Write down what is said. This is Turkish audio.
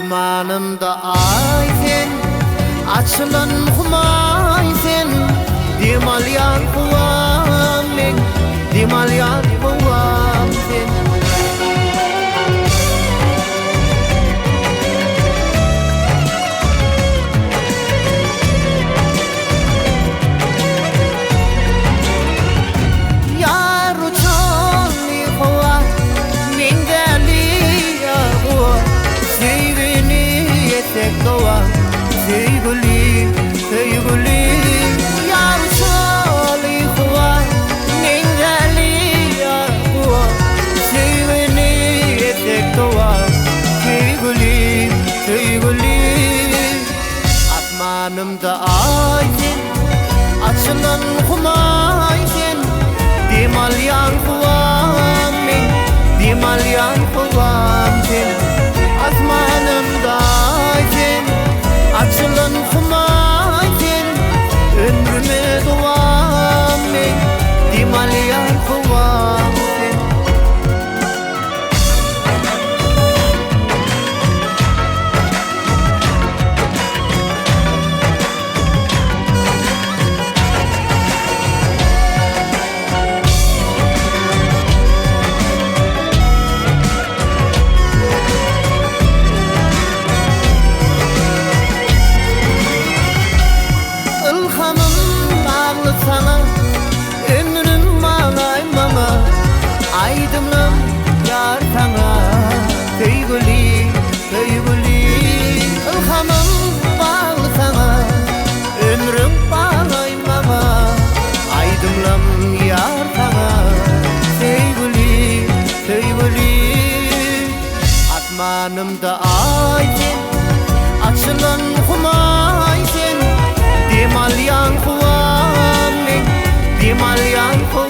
Asmanımda ay sen, açılan humay sen, Dimalyan kuvam men, dimalyan kuvam sen. Yaru çoli kuva, mingali kuva, sevini yetek kuva, sevgili, sevgili. Yaru çoli kuva, mingali kuva, sevini yetek kuva, sevgili, sevgili. Asmanımda ay sen, açılan humay sen, Dimalyan kuvam men, dimalyan kuvam sen. Asmanımda ay sen, açılan humay sen, ömrüme duam men, dimalyan kuvam sen. Sana ömrüm malay mama, aydımlım yar sana, sevgili, sevgili. Ilhamım bağlı sana, ömrüm malay mama, aydımlım yar sana, sevgili, sevgili. Asmanımda ay sen, açılan humay sen, Dimalyan kuvam men, dimalyan kuvam.